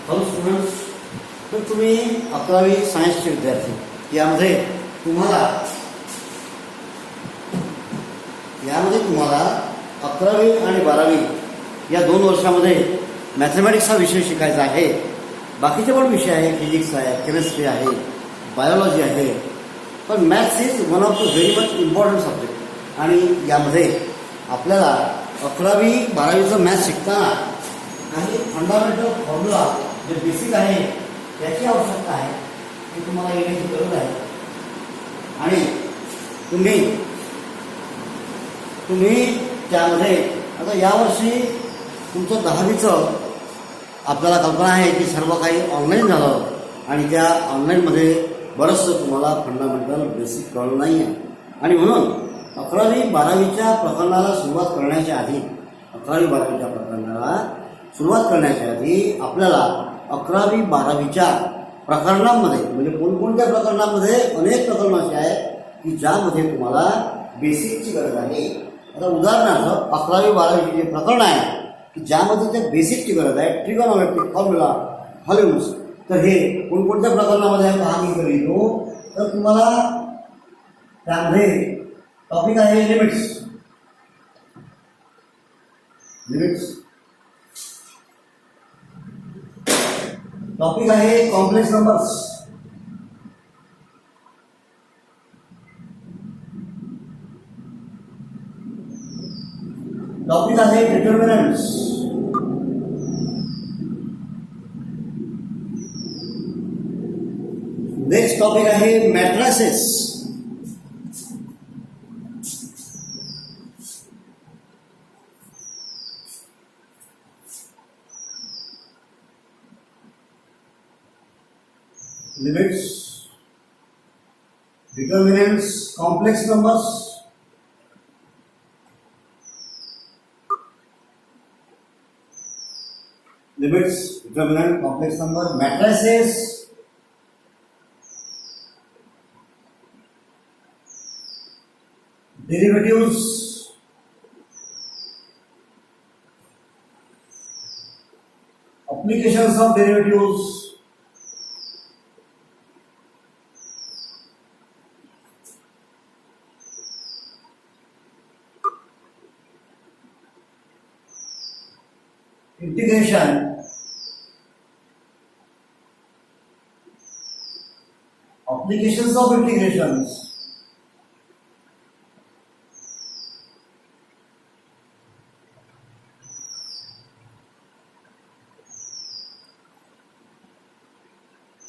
Hello students, तर तुम्ही 11वी सायन्सचे विद्यार्थी यामध्ये तुम्हाला 11वी आणि 12वी या 2 वर्षामध्ये मॅथमॅटिक्स हा विषय शिकायचा आहे. बाकीचे पण विषय आहे, फिजिक्स आहे, केमिस्ट्री आहे, बायोलॉजी आहे, पण maths is one of the very much important subject. आणि यामध्ये आपल्याला 11वी 12वीचं मॅथ्स शिकताना काही फंडामेंटल फॉर्म्युला जे बेसिक आहे त्याची आवश्यकता आहे, ती तुम्हाला येण्याची गरज आहे. आणि तुम्ही त्यामध्ये आता यावर्षी तुमचं 10वीचं आपल्याला कल्पना आहे की सर्व काही ऑनलाईन झालं आणि त्या ऑनलाईनमध्ये बरंचसं तुम्हाला फंडामेंटल बेसिक कळलं नाही आहे. आणि म्हणून 11वी 12वीच्या प्रकरणाला सुरुवात करण्याच्या आधी आपल्याला 11वी 12वीच्या प्रकरणांमध्ये म्हणजे कोणकोणत्या प्रकरणांमध्ये अनेक प्रकरणं अशी आहेत की ज्यामध्ये तुम्हाला बेसिकची गरज आहे. आता उदाहरणार्थ 11वी 12वीचे जे प्रकरण आहे की ज्यामध्ये त्या बेसिकची गरज आहे, ट्रिगोनोमेट्रिक फॉर्म्युला, व्हॉल्यूम्स, तर हे कोणकोणत्या प्रकरणामध्ये आहे हा मी इथे लिहितो. तर तुम्हाला त्यामध्ये टॉपिक आहे लिमिट्स. टॉपिक आहे कॉम्प्लेक्स नंबर्स. टॉपिक आहे डिटर्मिनंट्स. नेक्स्ट टॉपिक आहे matrices. Limits, determinants, complex numbers, limits, determinant, complex number, matrices, derivatives, applications of derivatives, integration, applications of integrations,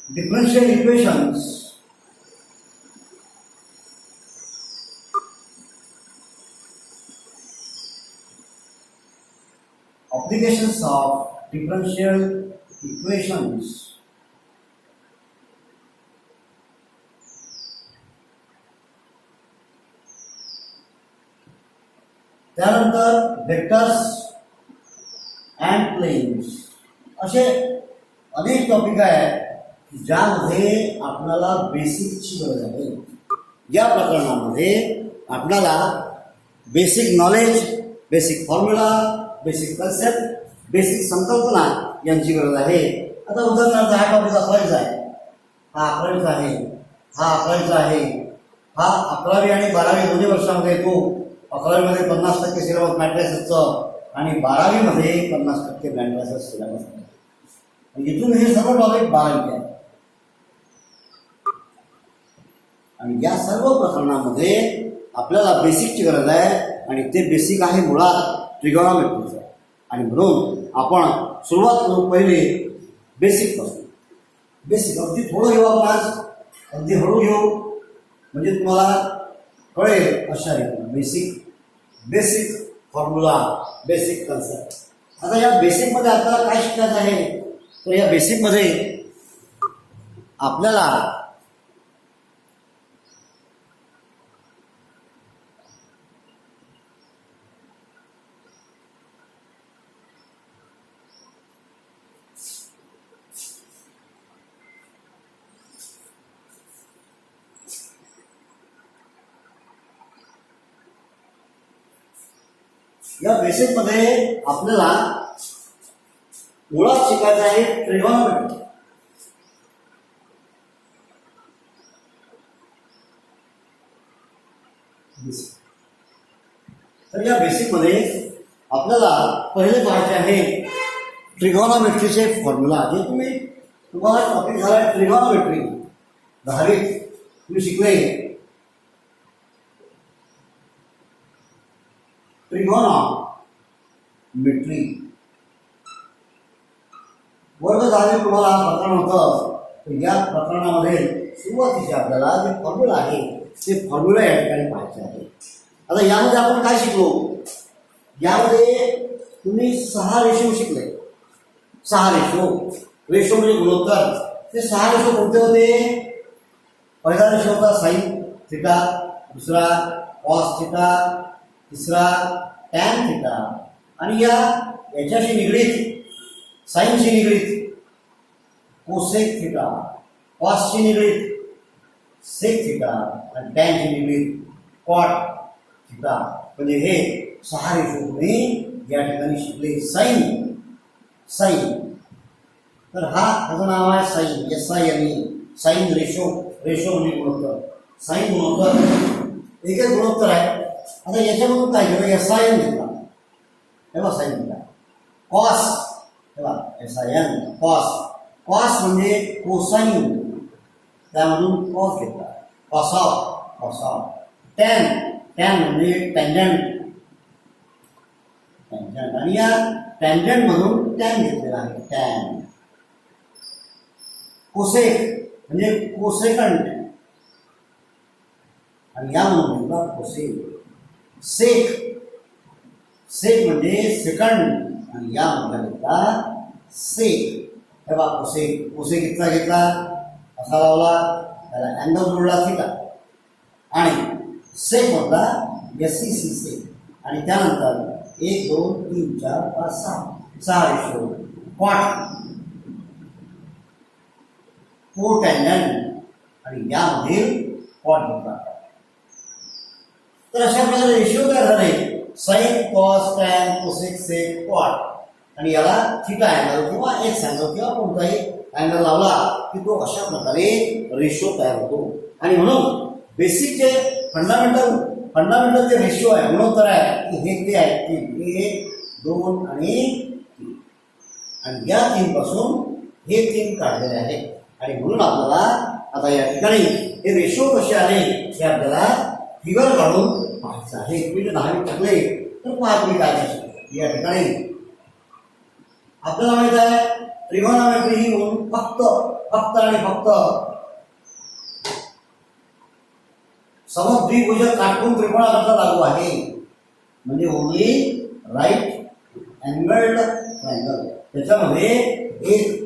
differential equations, applications of differential equations, त्यानंतर vectors and planes. असे अनेक topic आहेत ज्यामध्ये आपल्याला बेसिकची गरज आहे. या प्रकरणामध्ये आपल्याला basic knowledge, basic formula, basic concept, basic संकल्पना यांची गरज आहे. आता उदाहरणार्थ हा टॉपिक 11वीचा आहे, हा 11वीचा आहे, हा 11वीचा आहे, हा 11वी आणि 12वी दोन्ही वर्षामध्ये येतो. 11वीमध्ये 50% सिलेबस मॅट्रिसेसचं आणि 12वीमध्ये 50% मॅट्रिसेस सिलेबस. इथून हे सर्व टॉपिक 12वीचे आहे. आणि या सर्व प्रकरणामध्ये आपल्याला बेसिकची गरज आहे आणि ते बेसिक आहे मुळात ट्रिगोनोमेट्रीचं. आणि म्हणून आपण सुरुवात करू पहिले बेसिकपासून. बेसिक अगदी थोडं घेऊ आपण आज, अगदी हळू घेऊ म्हणजे तुम्हाला कळेल अशा रीतीने. Basic formula, basic concept. आता या बेसिकमध्ये आपल्याला काय शिकायचं आहे, तर या बेसिकमध्ये आपल्याला या बेसिकमध्ये आपल्याला मुळात शिकायचं आहे ट्रिगोनोमेट्री. तर या बेसिक मध्ये आपल्याला पहिले पाहायचे आहे ट्रिगोनोमेट्रीचे फॉर्म्युला. जे तुम्हाला टॉपिक झाला ट्रिगोनोमेट्री 10वीत तुम्ही शिकले. ट्रिगोनोमेट्री वर्ग 10वीत तुम्हाला प्रकरण होतं. तर या प्रकरणामध्ये सुरुवातीचे आपल्याला जे फॉर्म्युला आहे ते फॉर्म्युला या ठिकाणी पाहायचे आहे. आता यामध्ये आपण काय शिकलो? यामध्ये तुम्ही 6 रेशो शिकले. 6 रेशो. रेशो म्हणजे गुणोत्तर. ते 6 रेशो कोणते होते? पहिला रेशो होता साइन थिटा, दुसरा कॉस थिटा, तिसरा टॅन थिटा, आणि याच्याशी निगडीत साइनशी निगडीत कोसेक थिटा, कॉसशी निगडीत सेक थिटा आणि टॅनशी निगडीत कॉट थिटा. म्हणजे हे 6 रेशो तुम्ही या ठिकाणी शिकले. साइन साइन तर त्याचं नाव आहे sine. SINE sine ratio. Ratio म्हणजे गुणोत्तर. साइन गुणोत्तर एकच गुणोत्तर आहे. आता याच्यामधून काय केलं? SIN घेतला. तेव्हा साइन घेतला. कॉस तेव्हा SIN कॉस. कॉस म्हणजे कोसाइन, त्यामधून कॉस घेतला. कॉसॉफ कॉसॉफ. टॅन टॅन म्हणजे टँजंट टँजंट, आणि या टँजंट मधून टॅन घेतलेला आहे. टॅन. कोसेक म्हणजे कोसेकंट, आणि यामधून घेतला कोसेक. सेक सेक म्हणजे सेकंड, आणि यामध्ये घेतला सेक. तेव्हा कोसेक. कोसेक इतका घेतला, असा लावला, त्याला अँगल जोडला थिटा, आणि सेक होता SEC सेक. आणि त्यानंतर 1 2 3 4 5 6 रेशो. कॉट कोटँजंट, आणि यामधील कॉट घेतला. तर अशा प्रकारे रेशिओ काय झाले? Sine cos tan cosec sec cot, आणि याला थिटा अँगल किंवा एक्स अँगल किंवा कोणताही अँगल लावला की तो अशा प्रकारे रेशो तयार होतो. आणि म्हणून बेसिक जे फंडामेंटल जे रेशिओ आहे, गुणोत्तर आहे, हे ते आहे 3. 1 2 आणि 3, आणि या 3 पासून हे 3 काढलेले आहेत. आणि म्हणून आपल्याला आता या ठिकाणी हे रेशो कसे आले हे आपल्याला फिगर काढून पाहायचं आहे. तुम्ही 10वीत टाकले तर पहा तुम्ही काय शिकले. या ठिकाणी आपल्याला माहित आहे ट्रिगोनोमेट्री ही म्हणून फक्त आणि फक्त समद्विभुज काटकोन त्रिकोणाकरता लागू आहे. म्हणजे ओनली राईट अँगल्ड ट्रायंगल. त्याच्यामध्ये एक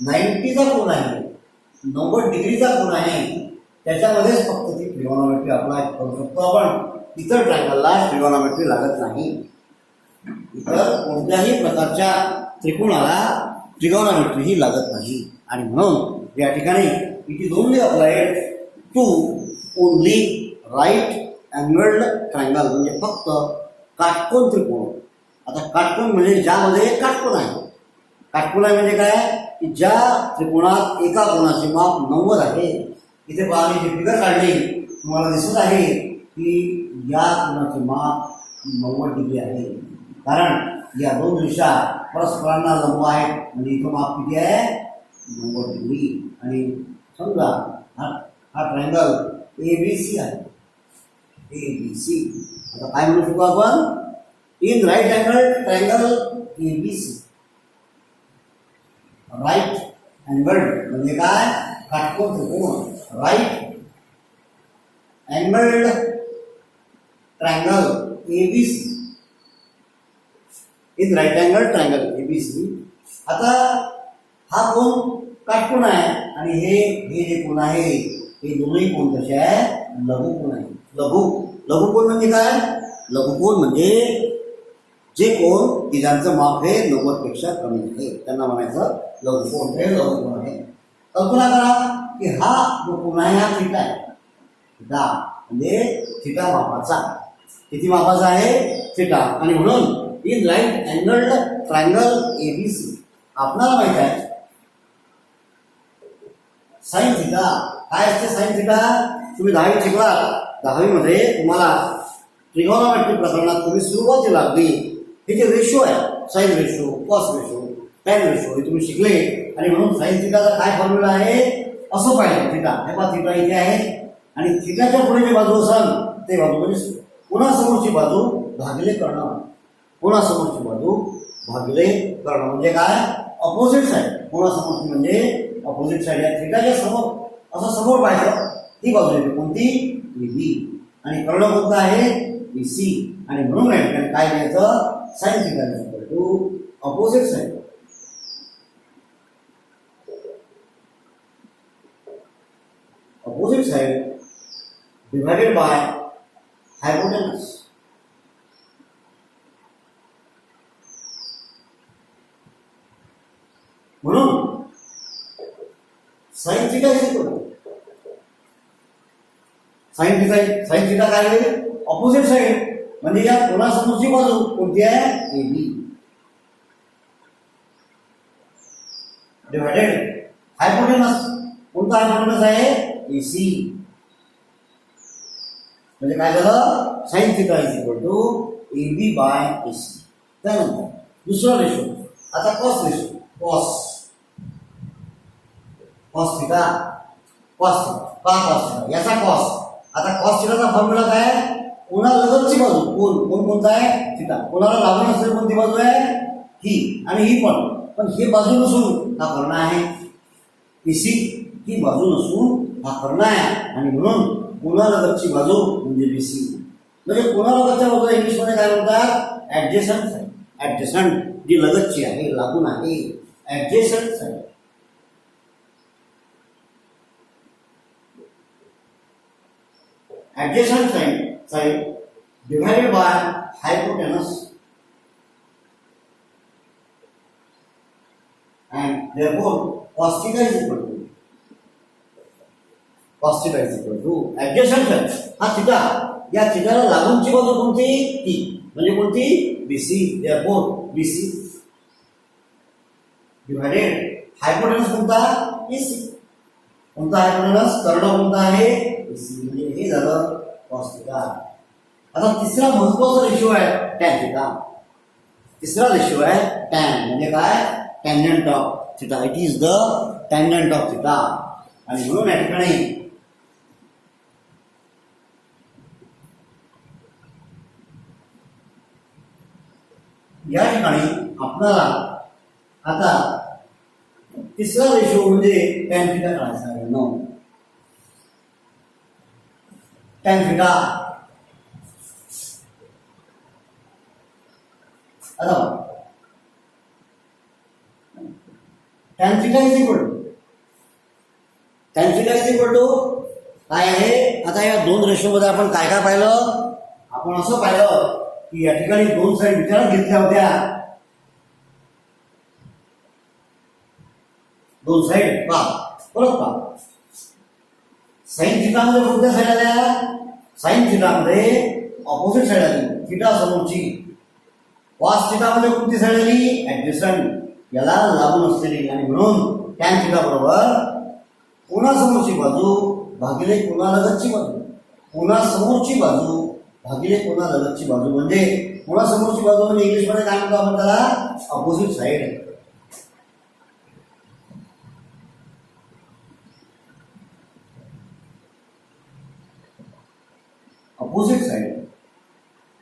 90चा कोन आहे, 90 डिग्रीचा कोन आहे, त्याच्यामध्येच फक्त ती ट्रिगोनोमेट्री अप्लाय करू शकतो आपण. इतर ट्रायंगलला ट्रिगोनोमेट्री लागत नाही. इतर कोणत्याही प्रकारच्या त्रिकोणाला ट्रिगोनोमेट्री ही लागत नाही. आणि म्हणून या ठिकाणी it is only applied to only right angled triangle, म्हणजे फक्त काटकोन त्रिकोण. आता काटकोन म्हणजे ज्यामध्ये काटकोन आहे. काटकोन आहे म्हणजे काय? की ज्या त्रिकोणात एका कोणाचे माप 90 आहे. इथे पहा मी जी फिगर काढली तुम्हाला दिसत आहे की या कोणाचे माप 90 डिग्री आहे. कारण या 2 दिशा परस्परांना लंब आहेत. म्हणजे इथं माप किती आहे? 90 डिग्री. आणि समजा हा ट्रायंगल ABC आहे. ABC. आता काय म्हणू शकतो आपण? In right angle triangle ABC. Right angled म्हणजे काय? काटकोन त्रिकोण. Right angled triangle ABC. In right angle triangle ABC. आता हा कोण काटकोन आहे, आणि हे जे कोण आहे हे दोन्ही कोण कसे आहे? लघुकोन आहे. लघुकोन म्हणजे काय? लघुकोन म्हणजे जे कोण की ज्यांचं माप हे 90 पेक्षा कमी आहे त्यांना म्हणायचं लघुकोन. हे लघुकोन आहे. कल्पना करा की हा जो कोन आहे हा थिटा आहे. थिटा म्हणजे थिटा मापाचा. किती मापाचा आहे? थिटा. आणि म्हणून in right angled triangle ABC आपणाला माहित आहे साइन थिटा काय असते. साइन थिटा तुम्ही 10वी शिकलात. 10वी मध्ये तुम्हाला ट्रिगोनोमेट्री प्रकरणात तुम्ही सुरुवातीला अगदी हे जे रेशो आहे sine ratio, cos ratio, tan ratio हे तुम्ही शिकले. आणि म्हणून साइन थिटाचा काय फॉर्म्युला आहे असं पाहिजे. थिटा हे पहा थिटा इथे आहे आणि थिटाच्या पुढे जे बाजू असेल ते बाजू म्हणजे पुन्हा समोरची बाजू भागिले कर्ण. पुन्हा समोरची बाजू भागिले कर्ण म्हणजे काय अपोजिट साइड. पुन्हा समोरची म्हणजे अपोजिट साइड आहे. थिटाच्या समोर असं समोर पाहिजे ती बाजू येते कोणती बी आणि कर्ण कोणता आहे BC. आणि म्हणून या ठिकाणी काय घ्यायचं sine theta equal to opposite side opposite side divided by hypotenuse. म्हणून sine theta is equal to sine theta काय आहे ऑपोजिट साइड म्हणजे या कोणासमोरची बाजू कोणती आहे AB डिवाइडेड हायपोटेनस कोणता हायपोटेनस आहे AC. म्हणजे काय झालं sine theta is equal to AB by AC. त्यानंतर दुसरा रेशो आता कॉस रेशो. कॉस थिटा याचा कॉस. आता कॉस थिटाचा फॉर्म्युला काय कोणा लगतची बाजू कोणता आहे थिटा. कोणाला लागून असलेली कोणती बाजू आहे ही आणि ही पण हे बाजू नसून हा कर्ण आहे BC. ही बाजू नसून हा कर्ण आहे आणि म्हणून कोणालगतची बाजू म्हणजे BC. म्हणजे कोणालगतच्या बाजूला इंग्लिशमध्ये काय म्हणतात ऍडजेसंट साइड. ऍडजेसंट जी लगतची आहे लागून आहे adjacent side. Adjacent side divided by hypotenuse and therefore cos theta is equal to adjacent side. हा थिटा या थिटाला लागूनची बाजू कोणती ती म्हणजे कोणती BC. therefore BC divided hypotenuse कोणता AC. कोणता हायपोटेनस कर्ण कोणता आहे AC. म्हणजे हे झालं cos थिटा. आता तिसरा महत्त्वाचा रेशो आहे tan थिटा. तिसरा रेशो आहे tan म्हणजे काय tangent of theta. It is the tangent of theta. आणि म्हणून या ठिकाणी आपल्याला आता तिसरा रेशो म्हणजे tan theta काढायचा आहे. नो tan theta आता tan theta is equal to काय आहे. आता या दोन रेशो मध्ये आपण काय काय पाहिलं आपण असं पाहिलं की या ठिकाणी दोन साइड विचारात घेतल्या होत्या. दोन साइड परत साइन थिटा मध्ये कोणत्या साइड आल्या साइन थिटा मध्ये ऑपोजिट साइड आली थिटा समोरची. कॉस थिटा मध्ये कोणती साइड आली ऍडजेसंट याला लागून असलेली. आणि म्हणून tan थिटा बरोबर कोणा समोरची बाजू भागिले कोणा लगतची बाजू. कोणा समोरची बाजू भागिले कोणा लगतची बाजू म्हणजे कोणा समोरची बाजू म्हणजे इंग्लिश मध्ये काय म्हणतो आपण त्याला opposite side. Opposite side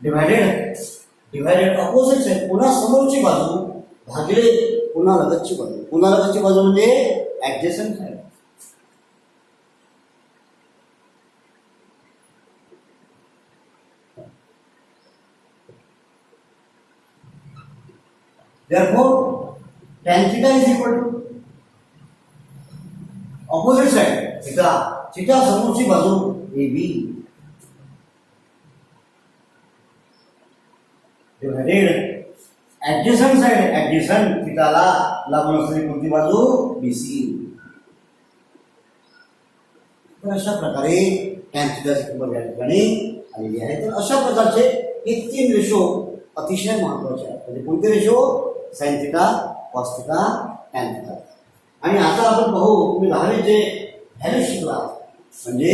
divided opposite side कोणा समोरची बाजू भागिले कोणा लगतची बाजू. कोणा लगतची बाजू म्हणजे adjacent side. therefore tan theta is equal to opposite side theta समोरची बाजू AB divided adjacent side adjacent थिटाला लागून असलेली कोणती बाजू BC. तर अशा प्रकारे tan थिटाची किंमत या ठिकाणी आलेली आहे. तर अशा प्रकारचे हे तीन रेशो अतिशय महत्त्वाचे आहेत. म्हणजे कोणते ratio sine theta cos theta tan theta. आणि आता आपण पाहू तुम्ही 10वीत जे व्हॅल्यूज शिकला म्हणजे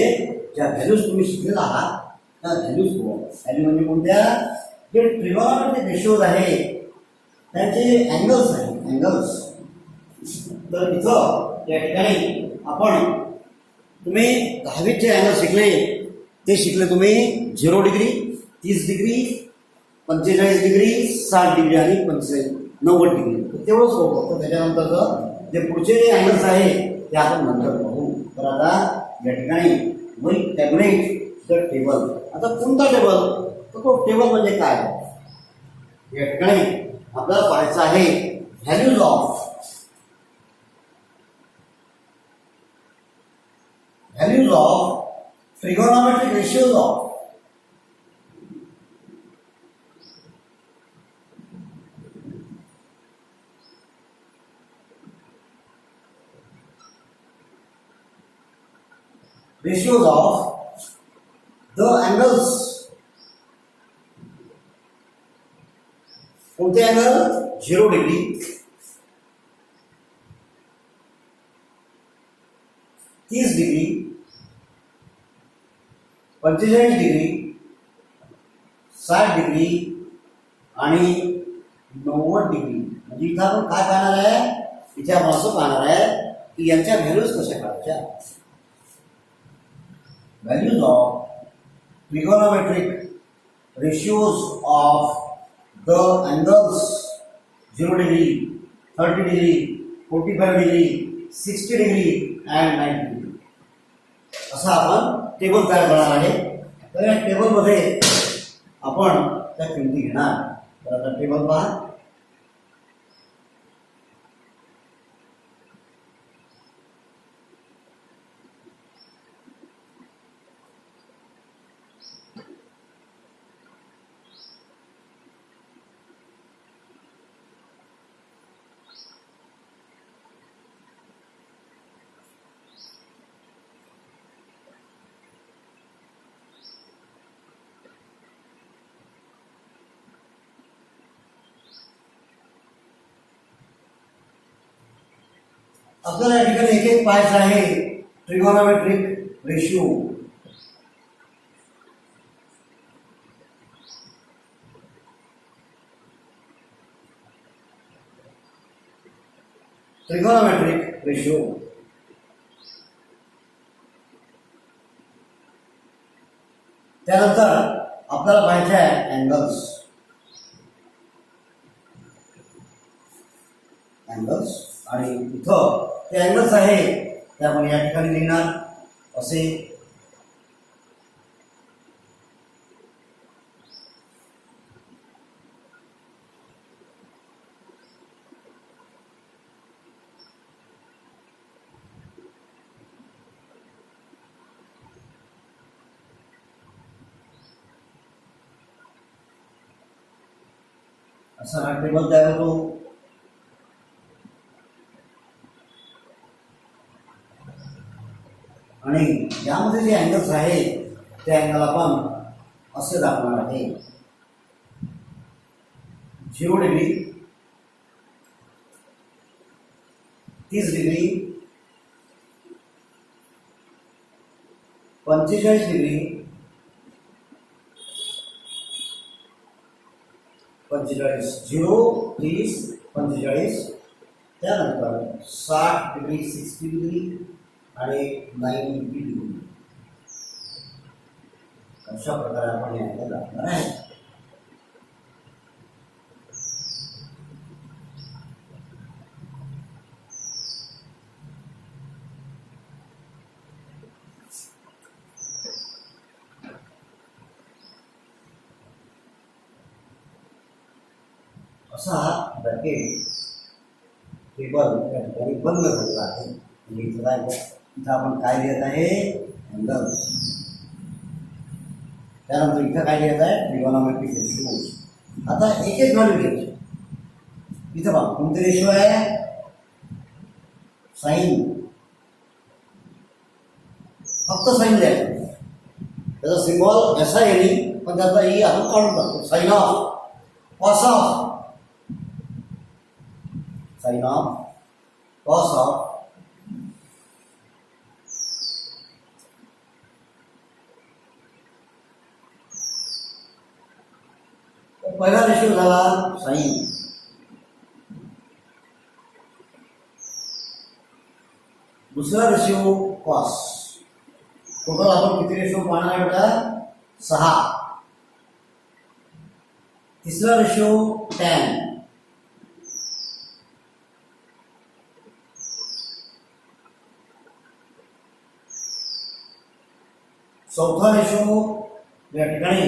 ज्या व्हॅल्यूज तुम्ही शिकलेला आहात त्या व्हॅल्यूज व्हॅल्यू म्हणजे कोणत्या जे ट्रिगोनॉमेट्रिक रेशिओज आहे त्यांचे अँगल्स आहेत अँगल्स. तर इथं या ठिकाणी आपण तुम्ही 10वीत जे अँगल शिकले ते शिकले तुम्ही 0 डिग्री 30 डिग्री 45 डिग्री 60 डिग्री आणि 90 डिग्री तेवढंच होतं. तर त्याच्यानंतरचं जे पुढचे जे अँगल्स आहे ते आपण नंतर पाहू. तर आता या ठिकाणी वी टॅब्लेट द टेबल. आता कोणता टेबल तर तो टेबल म्हणजे काय या ठिकाणी आपल्याला पाहायचं आहे values of trigonometric ratios of the angles. कोणते angle 0 degree 30 degree 45 degree 60 degree आणि 90 डिग्री. म्हणजे इथं आपण काय पाहणार आहे इथे आपण असं पाहणार आहे की यांच्या व्हॅल्यूज कशा काढायच्या. Values of trigonometric ratios of the angles 0 degree 30 degree 45 degree 60 degree and 90 degree असा आपण टेबल तयार करणार आहे. तर या टेबलमध्ये आपण त्या किमती घेणार. तर आता टेबल पहा. आपल्याला या ठिकाणी एक एक पाहायचं आहे ट्रिगोनोमेट्रिक रेशिओ. ट्रिगोनोमेट्रिक रेशिओ त्यानंतर आपल्याला पाहायचे आहे अँगल्स. आणि इथं ते अँगल्स आहे ते आपण या ठिकाणी लिहिणार असे. असा हा टेबल तयार होतो. आणि यामध्ये जे अँगल्स आहेत ते अँगल आपण असे दाखवणार आहे 0 डिग्री 30 डिग्री 45 डिग्री 45 0 30 45 त्यानंतर 60 डिग्री 60 डिग्री आणि 90 डिग्री अशा प्रकारे आपण याला दाखवणार आहे. असा ब्रॅकेट टेबल या ठिकाणी बंद झालेला आहे. म्हणजे इथं आपण काय लिहित आहे अँगल्स. त्यानंतर इथं काय लिहित आहे ट्रिगोनोमेट्रिक रेशिओज. आता एक एक व्हॅल्यू घ्यायची. इथं बघा कोणते रेशिओ आहे साइन. फक्त साइन द्यायचं त्याचा सिम्बॉल असा येईल पण त्याचा ई आपण काढून टाकतो. Sine of cos of sine of cos of पहिला रेशो झाला साइन, दुसरा रेशो कॉस. टोटल आपण किती रेशो पाहणार आहे बेटा? 6. तिसरा रेशो टॅन, चौथा रेशो या ठिकाणी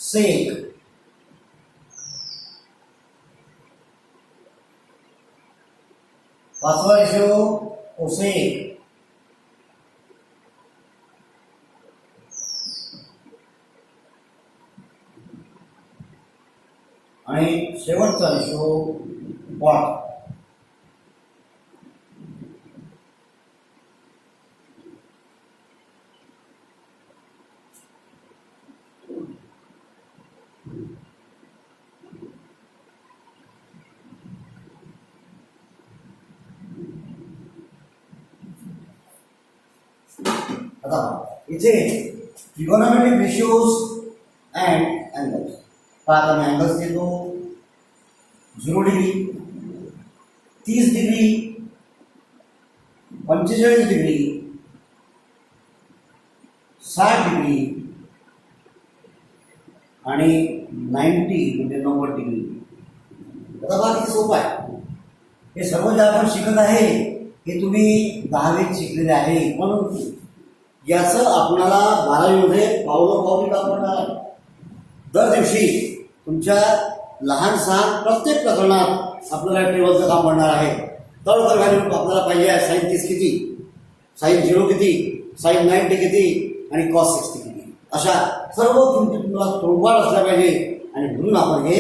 सेक, पाचवा रेशो कोसेक, आणि शेवटचा रेशो कॉट. आता इथे ट्रिगोनोमेट्रिक रेशियोज अँड अँगल्स. आता मी अँगल्स देतो. 0 डिग्री, 30 डिग्री, 45 डिग्री, 60 डिग्री आणि 90 म्हणजे 90 डिग्री. आता बघा किती सोपं आहे. हे सर्व जे आपण शिकत आहे हे तुम्ही 10वीत शिकलेले आहे, म्हणून याचं आपणाला 12वीमध्ये पावलोपावली काम करणार आहे. दर दिवशी तुमच्या लहान सहान प्रत्येक प्रकरणात आपल्याला टेबलचं काम करणार आहे. तर व्हॅल्यू आपल्याला पाहिजे आहे साइन 30 किती, साइन 0 किती, साइन 90 किती आणि कॉस 60 किती. अशा सर्व किमती तुम्हाला तोंडपाठ असल्या पाहिजे. आणि म्हणून आपण हे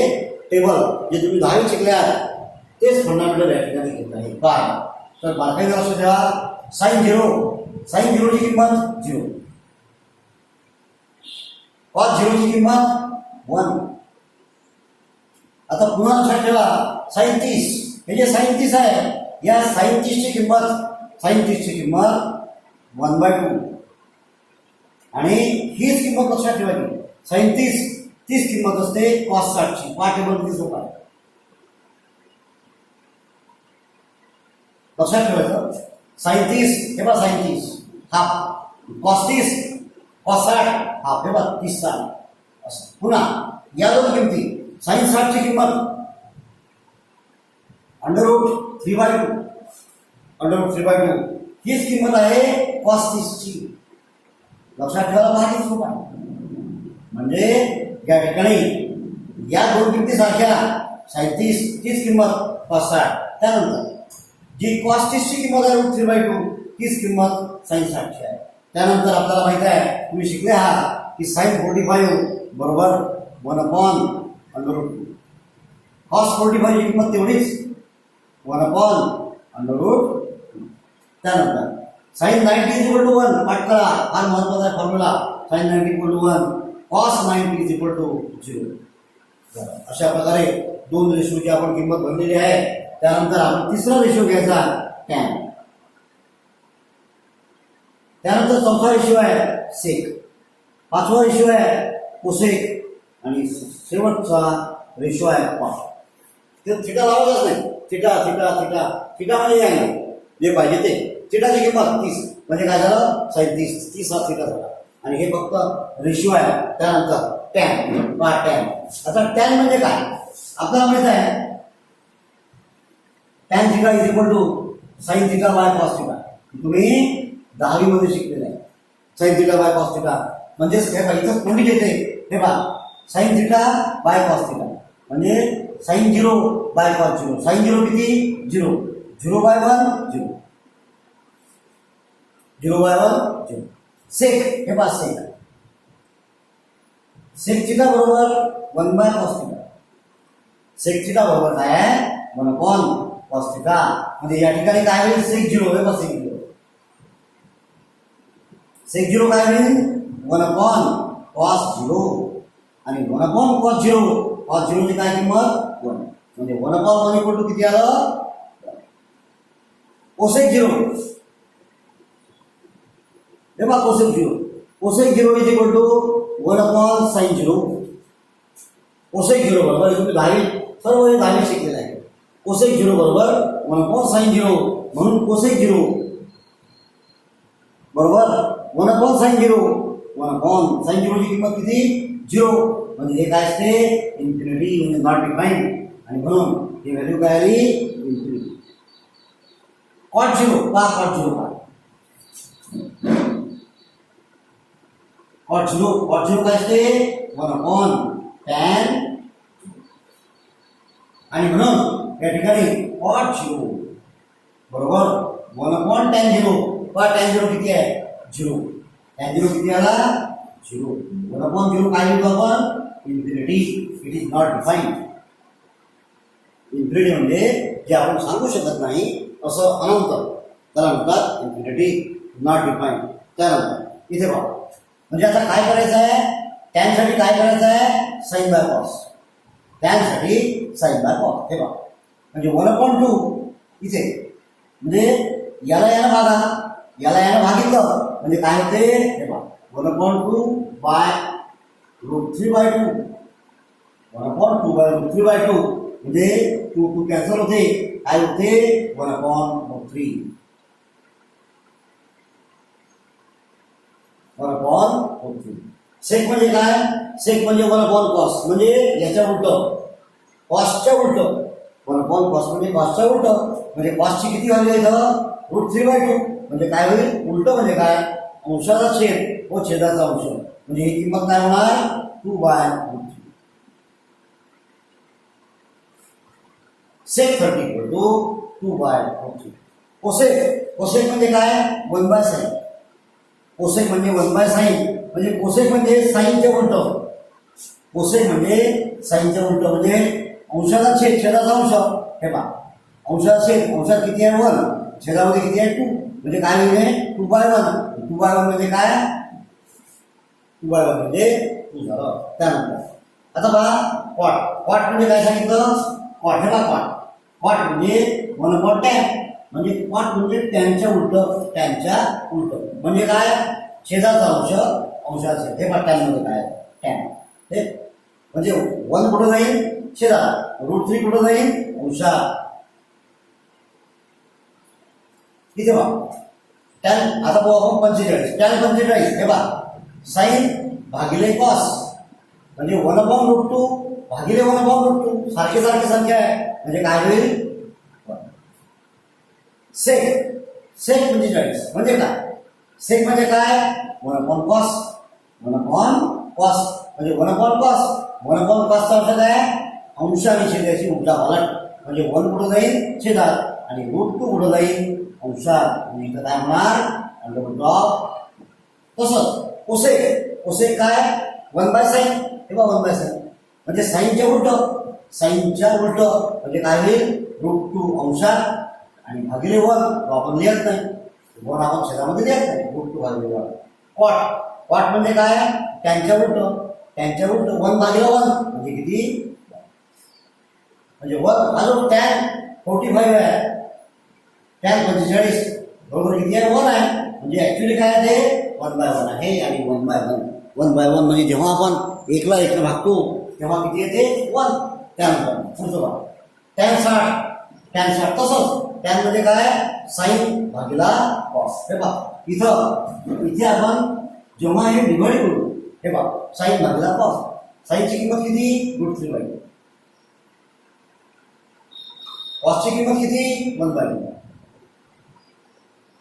टेबल जे तुम्ही 10वीत शिकले आहात तेच फंडामेंटल या ठिकाणी घेत आहे. काय तर बारकाईने लक्ष द्या. साइन 0 ची किंमत 0, कॉस 0 ची किंमत 1. आता पुन्हा लक्षात ठेवा साइन 30 हे जे साइन 30 आहे या साइन 30 ची किंमत 1/2 आणि हीच किंमत लक्षात ठेवायची. साइन 30 किंमत असते कॉस 60 ची. पहा टेबल किती सोपा आहे. लक्षात ठेवायचं साइन 30 हे बघा sine 30 half, cos 30 cos 60 half, हे बघा 30 असं. पुन्हा या दोन किमती साइन 60 ची किंमत √3/2 हीच किंमत आहे कॉस 30 ची. लक्षात ठेवायला पाहिजे सोपा. म्हणजे या ठिकाणी या दोन किमती सारख्या साइन 30 तीच किंमत कॉस 60. त्यानंतर जी कॉस 30 ची किंमत आहे √3/2 तीच किंमत साइन 60 ची आहे. त्यानंतर आपल्याला माहित आहे तुम्ही शिकले आहात की साइन 45 बरोबर 1/√2. कॉस 45 ची किंमत तेवढीच 1/√2. त्यानंतर साइन 90 = 1. पाठ करा, फार महत्वाचा आहे फॉर्म्युला. Sign 90 = 1, cos 90 = 0. अशा प्रकारे दोन रेशोची आपण किंमत भरलेली आहे. त्यानंतर आपण तिसरा रेशो घ्यायचा टॅन. त्यानंतर चौथा रेशो आहे सेक, पाचवा रेशो आहे कोसेक आणि शेवटचा रेशो आहे कॉस. ते थिटा लावायचाच नाही. थिटा म्हणजे काय नाही जे पाहिजे ते. थिटाची किंमत 30 म्हणजे काय झालं साइन 30 हा थिटा झाला. आणि हे फक्त रेशो आहे. त्यानंतर टॅन. आता टॅन म्हणजे काय आपल्याला माहित आहे. Tan theta sine theta by cos theta. तुम्ही 10वी मध्ये शिकलेले आहे. Sine theta by cos theta म्हणजेच हे बघा इथं कोणी येते हे बघा sine theta by cos theta म्हणजे साइन 0 बाय कॉस 0. साइन 0 किती 0, 0/1 0, 0/1 0. सेक हे पहा सेक थिटा बरोबर 1/cos थिटा. सेक थिटा बरोबर काय आहे 1/cos थिटा. म्हणजे या ठिकाणी काय होईल सेक 0 हे पहा सेक 0 काय होईल 1/cos 0 आणि 1/cos 0. cos 0 ची काय किंमत 1 म्हणजे 1/1 किती आलं कोसेक झिरो, हे बघा cosec zero. Cosec zero is equal to 1 sine zero. Cosec zero बरोबर तुम्ही 10 सर्व हे 10 शिकलेलं आहे. कोसेक झिरो बरोबर 1 साइन झिरो, म्हणून कोसेक झिरो बरोबर 1 साइन झिरो. 1 साइन झिरोची किंमत किती? झिरो. म्हणजे हे काय असते? इन्फिनिटी, म्हणजे नॉट डिफाईन्ड. आणि म्हणून ही व्हॅल्यू काय आली? इन्फिनिटी. कॉट झिरो का? कॉट झिरो का? कॉट झिरो काय असते? 1/tan. आणि म्हणून या ठिकाणी कॉट झिरो बरोबर 1/tan झिरो. का tan झिरो किती आहे? झिरो. tan झिरो किती आला? झिरो. 1/0 काय लिहितो आपण? Infinity. It is not defined. Infinity म्हणजे जे आपण सांगू शकत नाही असं अनंत, त्याला म्हणतात इन्फिनिटी, नॉट डिफाईन्ड. त्यानंतर इथे पहा, म्हणजे आता काय करायचं आहे? टॅनसाठी काय करायचं आहे? Sine by cos. टॅनसाठी साइन बाय कॉस. हे पहा, म्हणजे 1/2 इथे, म्हणजे याला यानं भागा, याला यानं भागितलं म्हणजे काय होते? हे पहा 1/2 बाय √3/2. 1/2 बाय √3/2 म्हणजे 2 कॅन्सल होते. काय होते? 1/3. 1/3. सेक म्हणजे काय? सेक म्हणजे 1/cos, म्हणजे याच्या उलट, कॉसच्या उलट. 1/cos म्हणजे कॉसच्या उलट, म्हणजे कॉसची किती व्हॅल्यू इथं? √3/2. म्हणजे काय होईल? उलट म्हणजे काय? अंशाचा छेद व छेदाचा अंश. म्हणजे ही किंमत काय होणार? 2/√3. सेक 30 2/√3. कोसेक म्हणजे काय? 1/sin. कोसेक म्हणजे 1/sin, म्हणजे कोसेक म्हणजे साईनच्या उलट. कोसेक म्हणजे साईनच्या उलट, म्हणजे अंशाचा छेद छेदाचा अंश. हे पहा, अंशाचा छेद, अंशात किती आहे? 1, छेदामध्ये किती आहे? 2. म्हणजे काय होईल? 2/1. 2/1 म्हणजे काय? 2/1 म्हणजे 2 झालं. त्यानंतर आता पहा कॉट. कॉट म्हणजे काय सांगितलं? कॉट. हे पहा कॉट. कॉट म्हणजे 1/tan, म्हणजे कॉट म्हणजे टॅनच्या उलट. टॅनच्या उलट म्हणजे काय? छेदाचा अंश, अंशाचा छेद. हे पहा टॅन मध्ये काय? टॅन. हे म्हणजे 1 कुठं जाईल? छेदा. √3 कुठं जाईल? अंशा. इथे पहा टॅन. आता पाहू आपण 45. टॅन 45. हे पहा साइन भागिले कॉस, म्हणजे 1/√2 भागिले 1/√2. सारखी संख्या आहे, म्हणजे काय होईल? सेक. सेक 45 म्हणजे काय? सेक म्हणजे काय? 1/cos. 1/cos म्हणजे 1/cos. 1/cosचा अर्थ काय? अंश आणि छेदाची उलटा पालट. म्हणजे 1 कुठं जाईल? छेदात, आणि √2 कुठं जाईल? अंशात. म्हणजे इथं काय होणार? तसंच कोसेक. कोसेक काय? 1/sin. हे बघा 1/sin म्हणजे साईनच्या उलट. साईनच्या उलट म्हणजे काय होईल? √2 अंशात आणि भागिले 1. आपण लिहत नाही, 1 आपण छेदामध्ये लिहत नाही. √2 भागिले 1. कॉट. कॉट म्हणजे काय? टॅनच्या उलट. टॅनच्या उलट 1 भागिले 1 म्हणजे किती? म्हणजे 1 हा जो टॅन 45 आहे, टॅन 45 बरोबर किती आहे? 1 आहे. म्हणजे ऍक्च्युली काय आहे ते? 1/1 आहे. आणि 1/1. 1/1 म्हणजे जेव्हा आपण एकला भागतो तेव्हा किती येते? 1. त्यानंतर पुढचं बघा टॅन 60. टॅन 60 तसंच टॅन मध्ये काय? साइन भागिला कॉस. हे पहा इथे आपण जेव्हा हे डिवाइड करू, हे पहा साइन भागिला कॉस. साइनची किंमत किती? √3/2. कॉसची किंमत किती? 1/2.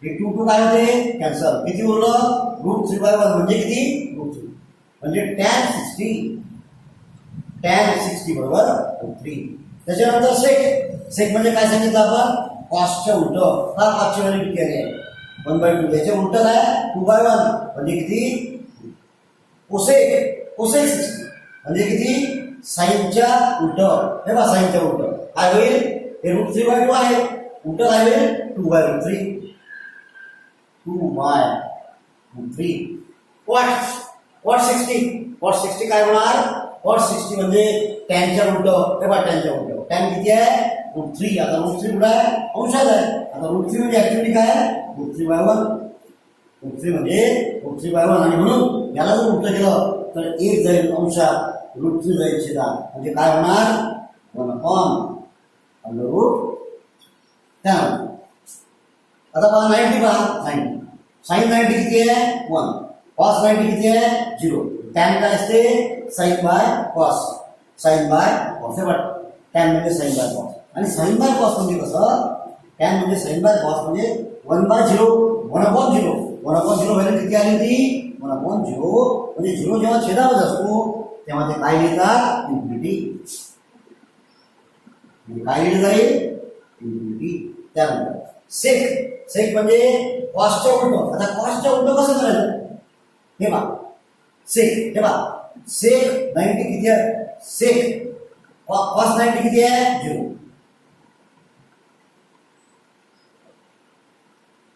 हे 2 काय होते? कॅन्सल. किती उरलं? √3/1 म्हणजे किती? √3. म्हणजे टॅन 60. टॅन 60 बरोबर √3. त्याच्यानंतर सेक. सेक म्हणजे काय सांगितलं आपण? कॉसच्या उलट. हा कॉसची व्हॅल्यू किती आहे? 1/2. याच्या उलट काय? 2/1 म्हणजे किती? कोसेक. कोसेक 60 म्हणजे किती? साईनच्या उलट. हे बघा साईनच्या उलट काय होईल? हे √3/2 आहे. उलट काय होईल? 2/3. 2/3. कॉट. कॉट 60. कॉट 60 काय होणार? कॉट 60 म्हणजे टॅनच्या उलट, हे बघा टॅनच्या उलट. टॅन किती आहे? √3. आता √3 कुठं आहे? अंशात आहे. आता √3 म्हणजे ऍक्च्युअली काय आहे? √3/1. √3 म्हणजे √3/1 आणि म्हणून याला जर उलट केलं तर 1 जाईल अंशात, √3 जाईल छेदात, म्हणजे काय होणार? 1/√10. आता पहा 90 पहा 90. साइन 90 किती आहे? 1. कॉस 90 किती आहे? 0. टॅन काय असते? Sine by cos. Sine by cos. हे बघ टॅन म्हणजे साइन बाय कॉस. आणि साइन बाय कॉस म्हणजे कसं? टॅन म्हणजे साइन बाय कॉस म्हणजे 1/0. 1/0. 1/0 व्हॅल्यू किती आली होती? 1/0. म्हणजे 0 जेव्हा छेदामध्ये असतो तेव्हा ते काय लिहितात? इन्फिनिटी. काय लिहिलं जाईल? इन्फिनिटी. त्यानंतर सेक. सेक म्हणजे कॉसच्या उलट. आता कॉसच्या उलट कसं करायचं? हे बघा सेक. हे बघा सेक 90 किती आहे? सेक कॉस 90 किती आहे? 0.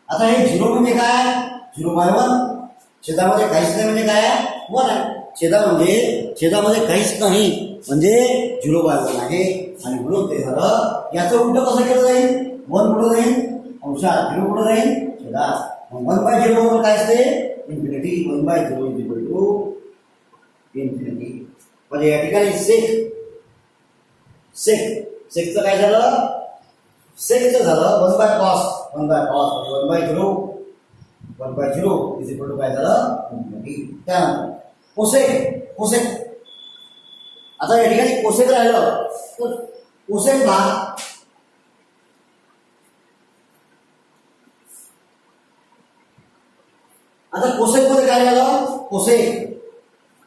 आता हे 0 म्हणजे काय? 0/1. छेदामध्ये काहीच नाही म्हणजे काय? 1 आहे. छेदामध्ये काहीच नाही म्हणजे 0/1 आहे. आणि म्हणून ते झालं. याचं उलट कसं केलं जाईल? 1 पुढे जाईल अंशात, 0 पुढे जाईल छेदात. 1/0 बरोबर काय असते? इन्फिनिटी. 1/0 इन्फिनिटी. म्हणजे या ठिकाणी सेकचं काय झालं? सेकचं झालं 1/cos. 1/cos म्हणजे 1/0 इज इक्वल टू काय झालं? इन्फिनिटी. त्यानंतर कोसेक. आता या ठिकाणी कोसेक राहिलं तर कोसेक भाग आता कोसेक मध्ये काय झालं? कोसेक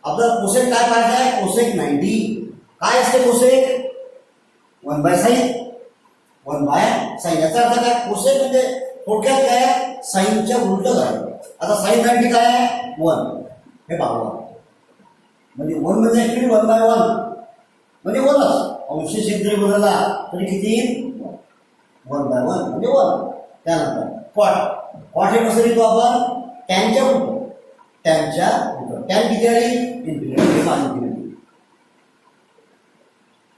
आपलं कोसेक काय पाहिजे आहे? कोसेक 90. काय असते कोसेक? 1/sin. 1/sin याचा अर्थ काय? कोसेक म्हणजे थोडक्यात काय? साईनच्या उलट झालं. आता साइन 90 काय आहे? 1. हे पाहू म्हणजे 1 म्हणजे ऍक्च्युअली 1/1 म्हणजे 1च. अंश छेद जरी बदलला तरी किती? 1/1 म्हणजे 1. त्यानंतर कॉट हे कसं लिहितो आपण? टॅनच्या उलट. टॅन किती आली?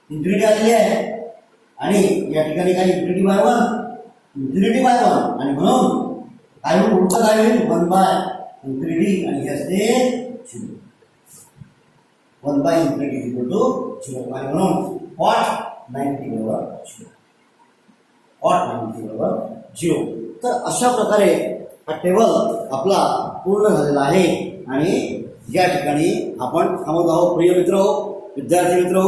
इन्फिनिटी आलेली आहे. आणि या ठिकाणी काय? इन्फिनिटी बाय 1 आणि म्हणून काय होईल? उलट काय होईल? 1/∞ आणि हे असते 0. 1/∞ इक्वल टू 0 आणि म्हणून कॉट 90 बरोबर 0. कॉट 90 बरोबर 0. तर अशा प्रकारे हा टेबल आपला पूर्ण झालेला आहे. आणि या ठिकाणी आपण थांबत आहोत. प्रिय मित्र, विद्यार्थी मित्र,